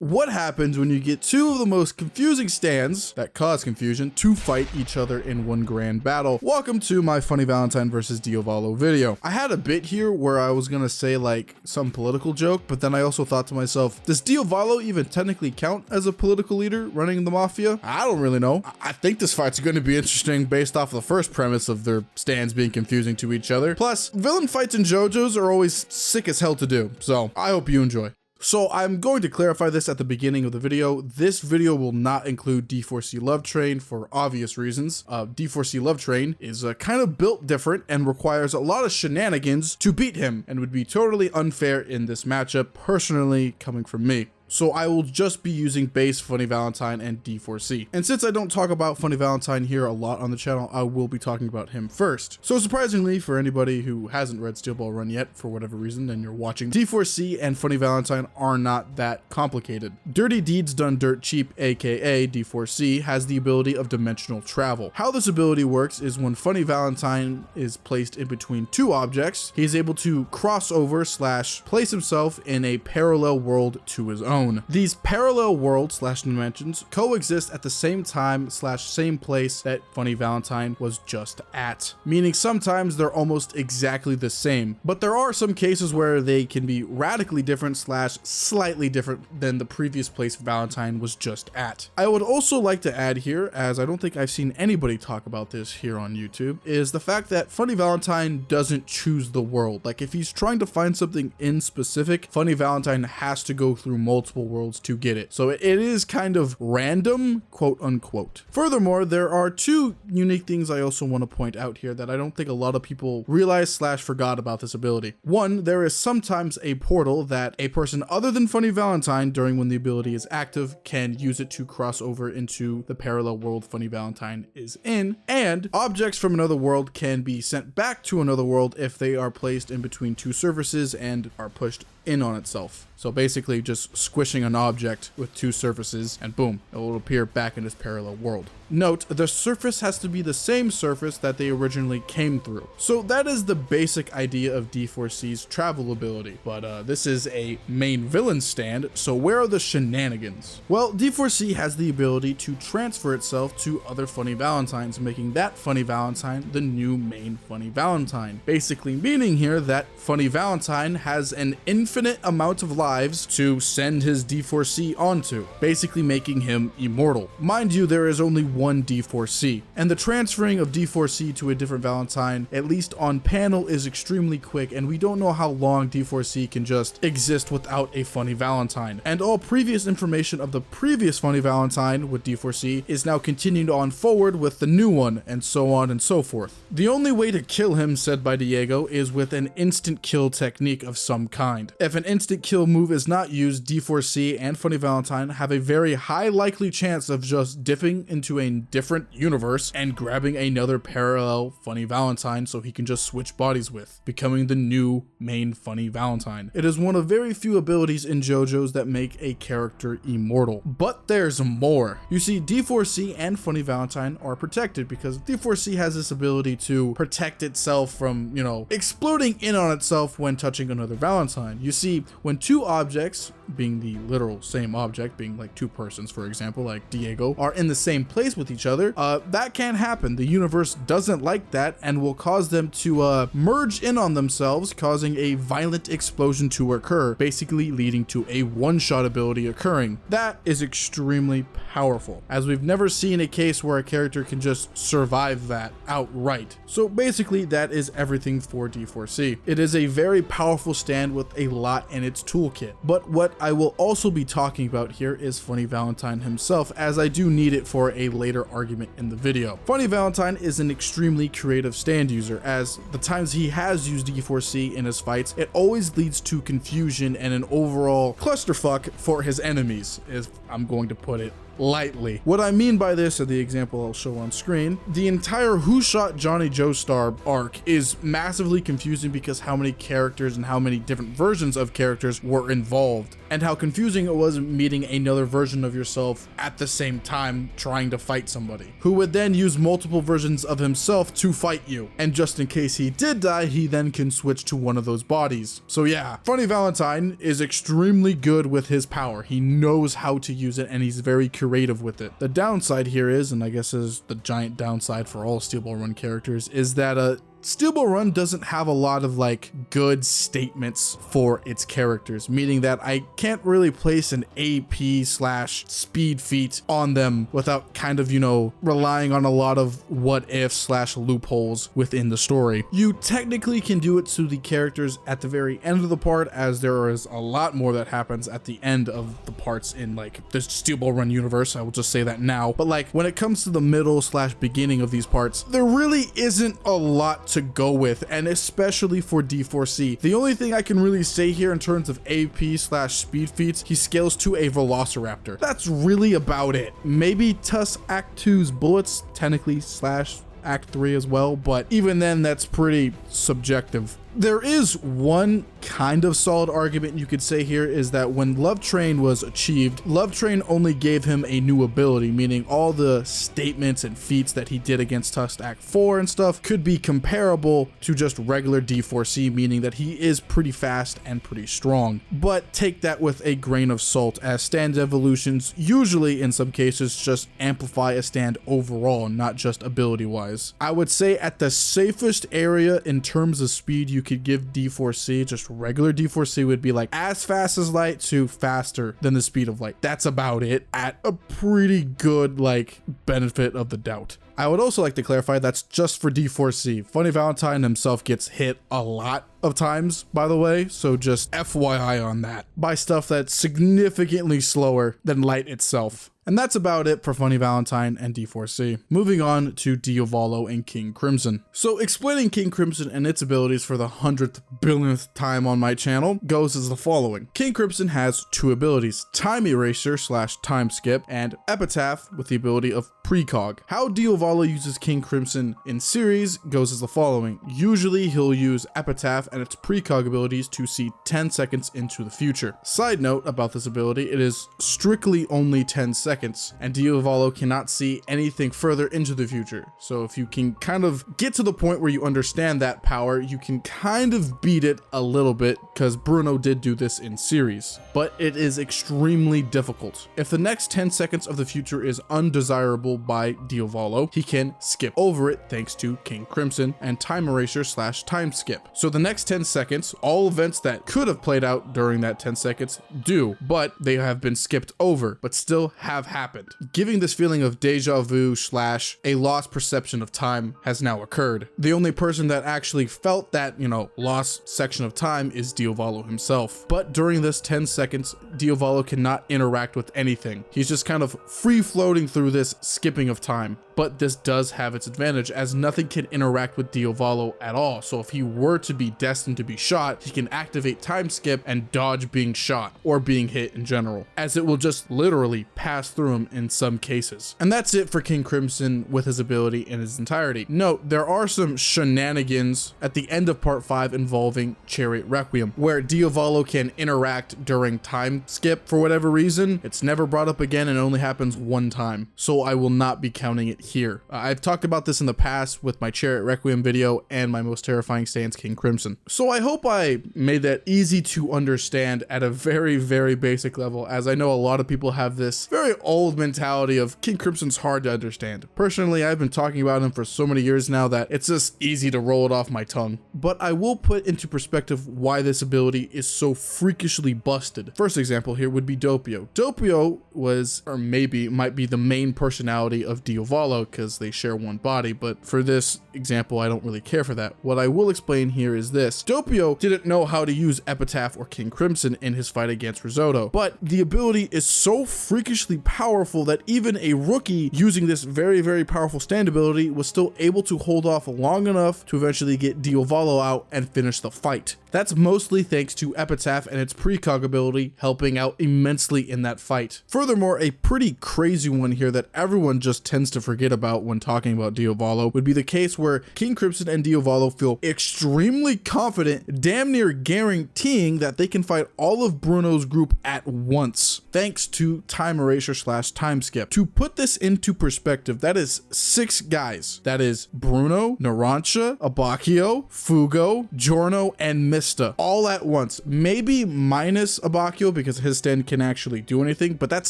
What happens when you get two of the most confusing stands that cause confusion to fight each other in one grand battle? Welcome to my Funny Valentine versus Diavolo video. I had a bit here where I was gonna say like some political joke, but then I also thought to myself, does Diavolo even technically count as a political leader running the mafia? I don't really know. I think this fight's gonna be interesting based off of the first premise of their stands being confusing to each other. Plus, villain fights in JoJo's are always sick as hell to do, so I hope you enjoy. So I'm going to clarify this at the beginning of the video. This video will not include D4C Love Train for obvious reasons. D4C Love Train is kind of built different and requires a lot of shenanigans to beat him and would be totally unfair in this matchup, personally coming from me. So I will just be using base Funny Valentine and D4C. And since I don't talk about Funny Valentine here a lot on the channel, I will be talking about him first. So surprisingly, for anybody who hasn't read Steel Ball Run yet, for whatever reason, and you're watching, D4C and Funny Valentine are not that complicated. Dirty Deeds Done Dirt Cheap, aka D4C, has the ability of dimensional travel. How this ability works is when Funny Valentine is placed in between two objects, he's able to cross over / place himself in a parallel world to his own. These parallel worlds / dimensions coexist at the same time / same place that Funny Valentine was just at, meaning sometimes they're almost exactly the same, but there are some cases where they can be radically different / slightly different than the previous place Valentine was just at. I would also like to add here, as I don't think I've seen anybody talk about this here on YouTube, is the fact that Funny Valentine doesn't choose the world. Like if he's trying to find something in specific, Funny Valentine has to go through multiple worlds to get it. So it is kind of random, quote unquote. Furthermore, there are two unique things I also want to point out here that I don't think a lot of people realize / forgot about this ability. One, there is sometimes a portal that a person other than Funny Valentine during when the ability is active can use it to cross over into the parallel world Funny Valentine is in, and objects from another world can be sent back to another world if they are placed in between two surfaces and are pushed in on itself. So basically just squishing an object with two surfaces and boom, it will appear back in this parallel world. Note, the surface has to be the same surface that they originally came through. So that is the basic idea of D4C's travel ability, but this is a main villain stand, so where are the shenanigans? Well, D4C has the ability to transfer itself to other Funny Valentines, making that Funny Valentine the new main Funny Valentine. Basically meaning here that Funny Valentine has an infinite amount of lives to send his D4C onto, basically making him immortal. Mind you, there is only one D4C, and the transferring of D4C to a different Valentine, at least on panel, is extremely quick, and we don't know how long D4C can just exist without a Funny Valentine. And all previous information of the previous Funny Valentine with D4C is now continued on forward with the new one, and so on and so forth. The only way to kill him, said by Diego, is with an instant kill technique of some kind. If an instant kill move is not used, D4C and Funny Valentine have a very high likely chance of just dipping into a different universe and grabbing another parallel Funny Valentine so he can just switch bodies with, becoming the new main Funny Valentine. It is one of very few abilities in JoJo's that make a character immortal. But there's more. You see, D4C and Funny Valentine are protected because D4C has this ability to protect itself from, you know, exploding in on itself when touching another Valentine. You see, when two objects, being the literal same object, being like two persons for example, like Diego, are in the same place with each other, that can't happen. The universe doesn't like that and will cause them to merge in on themselves, causing a violent explosion to occur, basically leading to a one-shot ability occurring. That is extremely powerful, as we've never seen a case where a character can just survive that outright. So basically that is everything for D4C. It is a very powerful stand with a lot in its toolkit, but what I will also be talking about here is Funny Valentine himself, as I do need it for a later argument in the video. Funny Valentine is an extremely creative stand user, as the times he has used D4C in his fights, it always leads to confusion and an overall clusterfuck for his enemies, if I'm going to put it lightly. What I mean by this, or the example I'll show on screen, the entire Who Shot Johnny Joestar arc is massively confusing because how many characters and how many different versions of characters were involved. and how confusing it was meeting another version of yourself at the same time trying to fight somebody, who would then use multiple versions of himself to fight you. And just in case he did die, he then can switch to one of those bodies. So yeah, Funny Valentine is extremely good with his power. He knows how to use it and he's very creative with it. The downside here is, and I guess is the giant downside for all Steel Ball Run characters, is that Steel Ball Run doesn't have a lot of like good statements for its characters, meaning that I can't really place an AP slash speed feat on them without kind of, you know, relying on a lot of what if slash loopholes within the story. You technically can do it to the characters at the very end of the part, as there is a lot more that happens at the end of the parts in like the Steel Ball Run universe. I will just say that now. But like when it comes to the middle slash beginning of these parts, there really isn't a lot to go with, and especially for D4C. The only thing I can really say here in terms of AP slash speed feats, he scales to a Velociraptor. That's really about it. Maybe Tusk Act 2's bullets, technically slash Act 3 as well, but even then that's pretty subjective. There is one kind of solid argument you could say here, is that when Love Train was achieved, Love Train only gave him a new ability, meaning all the statements and feats that he did against Tusk Act 4 and stuff could be comparable to just regular D4C, meaning that he is pretty fast and pretty strong. But take that with a grain of salt, as stand evolutions usually in some cases just amplify a stand overall, not just ability wise. I would say at the safest area in terms of speed you could give D4C, just regular D4C would be like as fast as light to faster than the speed of light. That's about it at a pretty good like benefit of the doubt. I would also like to clarify that's just for D4C. Funny Valentine himself gets hit a lot of times, by the way, so just FYI on that, by stuff that's significantly slower than light itself. And that's about it for Funny Valentine and D4C. Moving on to Diavolo and King Crimson. So explaining King Crimson and its abilities for the 100th billionth time on my channel goes as the following. King Crimson has two abilities, Time Eraser slash Time Skip, and Epitaph with the ability of Precog. How Diavolo uses King Crimson in series goes as the following. Usually he'll use Epitaph and its Precog abilities to see 10 seconds into the future. Side note about this ability, it is strictly only 10 seconds, and Diavolo cannot see anything further into the future. So if you can kind of get to the point where you understand that power, you can kind of beat it a little bit, because Bruno did do this in series, but it is extremely difficult. If the next 10 seconds of the future is undesirable by Diavolo, he can skip over it thanks to King Crimson and Time Eraser slash Time Skip. So the next 10 seconds, all events that could have played out during that 10 seconds do, but they have been skipped over, but still have happened, giving this feeling of deja vu slash a lost perception of time has now occurred. The only person that actually felt that, you know, lost section of time is Diavolo himself. But during this 10 seconds, Diavolo cannot interact with anything. He's just kind of free floating through this skipping of time. But this does have its advantage, as nothing can interact with Diavolo at all. So if he were to be destined to be shot, he can activate Time Skip and dodge being shot or being hit in general, as it will just literally pass through him in some cases. And that's it for King Crimson with his ability in its entirety. Note, there are some shenanigans at the end of part 5 involving Chariot Requiem, where Diavolo can interact during Time Skip for whatever reason. It's never brought up again and only happens one time, so I will not be counting it here. I've talked about this in the past with my Chariot Requiem video and my most terrifying stance, King Crimson. So I hope I made that easy to understand at a very, very basic level, as I know a lot of people have this very old mentality of King Crimson's hard to understand. Personally, I've been talking about him for so many years now that it's just easy to roll it off my tongue. But I will put into perspective why this ability is so freakishly busted. First example here would be Doppio. Doppio was, or maybe might be, the main personality of Diavolo, because they share one body, but for this example I don't really care for that. What I will explain here is this. Doppio didn't know how to use Epitaph or King Crimson in his fight against Risotto, but the ability is so freakishly powerful that even a rookie using this very, very powerful stand ability was still able to hold off long enough to eventually get Diavolo out and finish the fight. That's mostly thanks to Epitaph and its precog ability helping out immensely in that fight. Furthermore, a pretty crazy one here that everyone just tends to forget forget about when talking about Diavolo would be the case where King Crimson and Diavolo feel extremely confident, damn near guaranteeing that they can fight all of Bruno's group at once, thanks to time erasure / time skip. To put this into perspective, that is 6 guys. That is Bruno, Narancia, Abacchio, Fugo, Giorno, and Mista all at once. Maybe minus Abacchio because his stand can actually do anything, but that's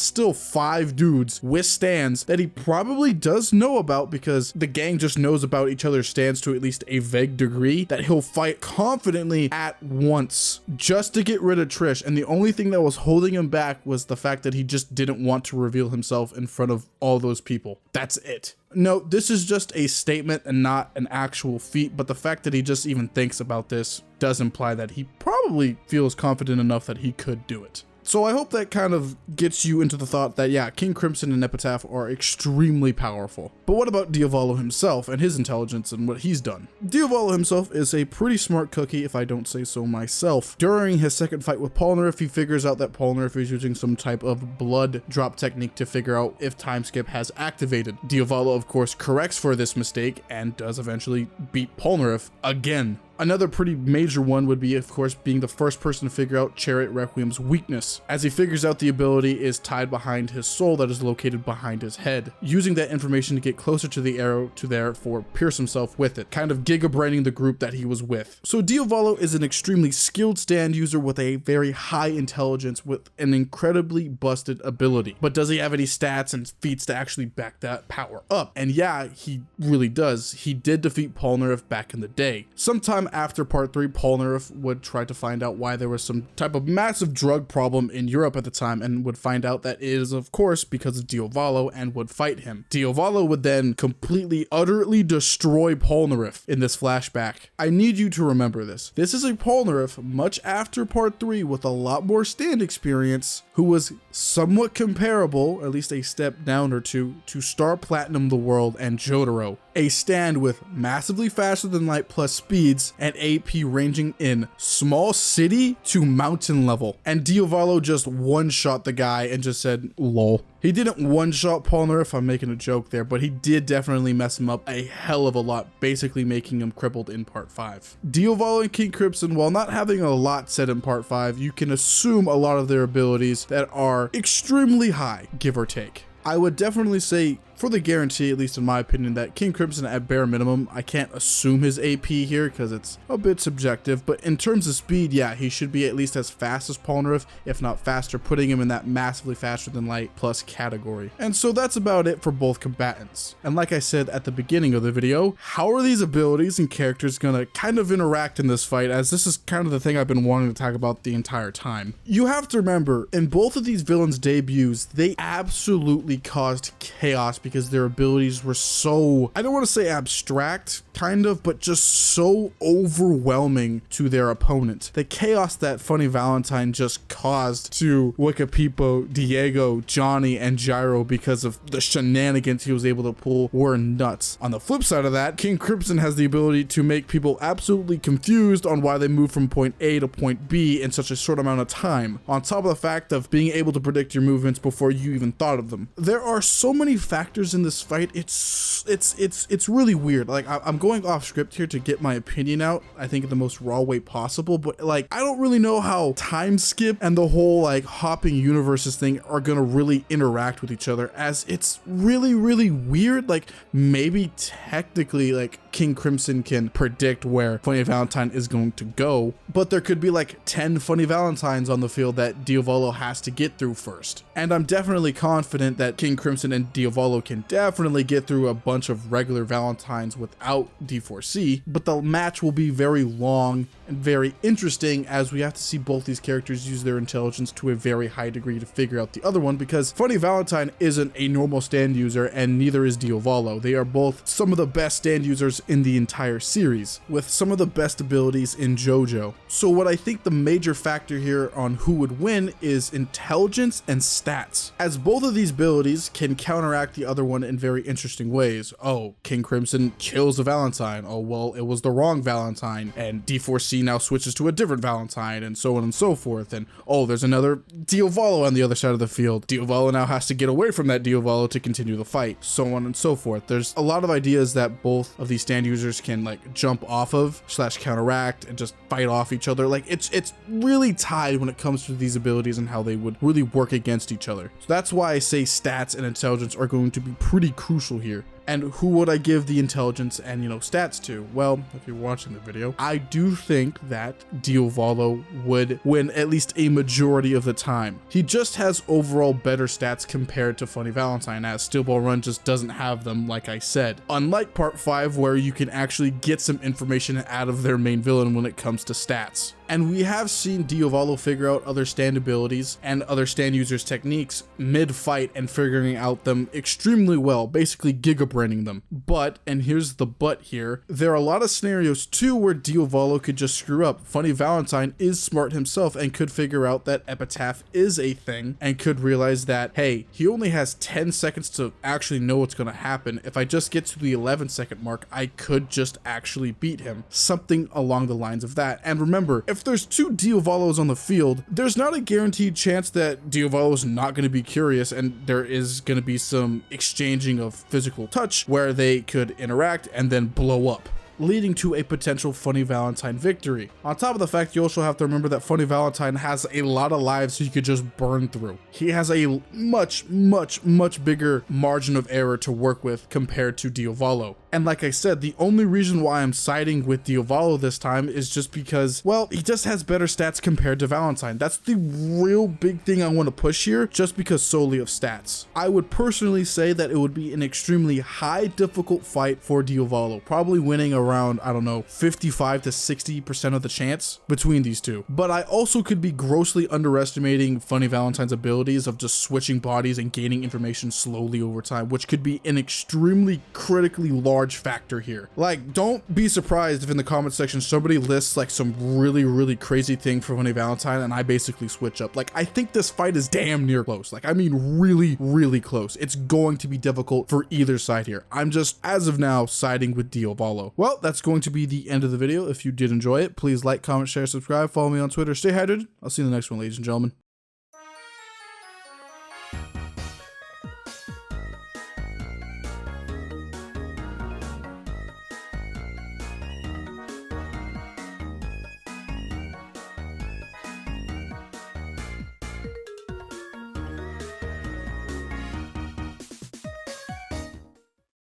still 5 dudes with stands that he probably does know about because the gang just knows about each other's stands to at least a vague degree, that he'll fight confidently at once just to get rid of Trish. And the only thing that was holding him back was the fact that he just didn't want to reveal himself in front of all those people. That's it. No, this is just a statement and not an actual feat, but the fact that he just even thinks about this does imply that he probably feels confident enough that he could do it. So I hope that kind of gets you into the thought that, yeah, King Crimson and Epitaph are extremely powerful. But what about Diavolo himself and his intelligence and what he's done? Diavolo himself is a pretty smart cookie, if I don't say so myself. During his second fight with Polnareff, he figures out that Polnareff is using some type of blood drop technique to figure out if time skip has activated. Diavolo, of course, corrects for this mistake and does eventually beat Polnareff again. Another pretty major one would be, of course, being the first person to figure out Chariot Requiem's weakness, as he figures out the ability is tied behind his soul that is located behind his head, using that information to get closer to the arrow to therefore pierce himself with it, kind of giga-braining the group that he was with. So Diavolo is an extremely skilled stand user with a very high intelligence with an incredibly busted ability. But does he have any stats and feats to actually back that power up? And yeah, he really does. He did defeat Polnareff back in the day. Sometime after part 3, Polnareff would try to find out why there was some type of massive drug problem in Europe at the time, and would find out that it is of course because of Diavolo, and would fight him. Diavolo would then completely, utterly destroy Polnareff in this flashback. I need you to remember this. This is a Polnareff much after part 3 with a lot more stand experience, who was somewhat comparable, at least a step down or two, to Star Platinum the World and Jotaro. A stand with massively faster than light plus speeds and AP ranging in small city to mountain level. And Diavolo just one-shot the guy and just said, lol. He didn't one-shot Polnareff, I'm making a joke there, but he did definitely mess him up a hell of a lot, basically making him crippled in part 5. Diavolo and King Crimson, while not having a lot said in part 5, you can assume a lot of their abilities that are extremely high, give or take. I would definitely say, for the guarantee, at least in my opinion, that King Crimson at bare minimum, I can't assume his AP here because it's a bit subjective, but in terms of speed, yeah, he should be at least as fast as Polnareff, if not faster, putting him in that massively faster than light plus category. And so that's about it for both combatants. And like I said at the beginning of the video, how are these abilities and characters gonna kind of interact in this fight, as this is kind of the thing I've been wanting to talk about the entire time. You have to remember, in both of these villains' debuts, they absolutely caused chaos because their abilities were so, I don't want to say abstract, kind of, but just so overwhelming to their opponent. The chaos that Funny Valentine just caused to Wikipedia, Diego, Johnny, and Gyro because of the shenanigans he was able to pull were nuts. On the flip side of that, King Crimson has the ability to make people absolutely confused on why they move from point A to point B in such a short amount of time, on top of the fact of being able to predict your movements before you even thought of them. There are so many factors in this fight, it's really weird. Like, I'm going off script here to get my opinion out, I think in the most raw way possible, but like, I don't really know how time skip and the whole like hopping universes thing are gonna really interact with each other, as it's really weird. Like, maybe technically like King Crimson can predict where Funny Valentine is going to go, but there could be like 10 Funny Valentines on the field that Diavolo has to get through first. And I'm definitely confident that King Crimson and Diavolo can definitely get through a bunch of regular Valentines without D4C, but the match will be very long and very interesting, as we have to see both these characters use their intelligence to a very high degree to figure out the other one, because Funny Valentine isn't a normal stand user and neither is Diavolo. They are both some of the best stand users in the entire series, with some of the best abilities in Jojo. So what I think the major factor here on who would win is intelligence and stats. stats, as both of these abilities can counteract the other one in very interesting ways. Oh, King Crimson kills a Valentine. Oh, well, it was the wrong Valentine, and D4C now switches to a different Valentine, and so on and so forth. And oh, there's another Diavolo on the other side of the field. Diavolo now has to get away from that Diavolo to continue the fight, so on and so forth. There's a lot of ideas that both of these stand users can like jump off of / counteract and just fight off each other. Like it's really tied when it comes to these abilities and how they would really work against each other. So that's why I say stats and intelligence are going to be pretty crucial here. And who would I give the intelligence and, stats to? Well, if you're watching the video, I do think that Diavolo would win at least a majority of the time. He just has overall better stats compared to Funny Valentine, as Steel Ball Run just doesn't have them, like I said. Unlike Part 5, where you can actually get some information out of their main villain when it comes to stats. And we have seen Diavolo figure out other stand abilities and other stand users' techniques mid-fight and figuring out them extremely well, basically giga-braining them. But, and here's the but here, there are a lot of scenarios too where Diavolo could just screw up. Funny Valentine is smart himself and could figure out that Epitaph is a thing and could realize that, hey, he only has 10 seconds to actually know what's going to happen. If I just get to the 11-second mark, I could just actually beat him. Something along the lines of that. And remember, if there's two Diavolos on the field, there's not a guaranteed chance that Diavolo is not going to be curious and there is going to be some exchanging of physical touch where they could interact and then blow up, leading to a potential Funny Valentine victory. On top of the fact, you also have to remember that Funny Valentine has a lot of lives he could just burn through. He has a much bigger margin of error to work with compared to Diavolo. And like I said, the only reason why I'm siding with Diavolo this time is just because, well, he just has better stats compared to Valentine. That's the real big thing I want to push here, just because solely of stats. I would personally say that it would be an extremely high difficult fight for Diavolo, probably winning around, I don't know, 55 to 60% of the chance between these two. But I also could be grossly underestimating Funny Valentine's abilities of just switching bodies and gaining information slowly over time, which could be an extremely critically large factor here. Like, don't be surprised if in the comment section somebody lists like some really crazy thing for Funny Valentine and I basically switch up. Like, I think this fight is damn near close. Like, I mean really close. It's going to be difficult for either side here. I'm just, as of now, siding with Diavolo. Well, that's going to be the end of the video. If you did enjoy it, please like, comment, share, subscribe, follow me on Twitter, stay hydrated. I'll see you in the next one, ladies and gentlemen.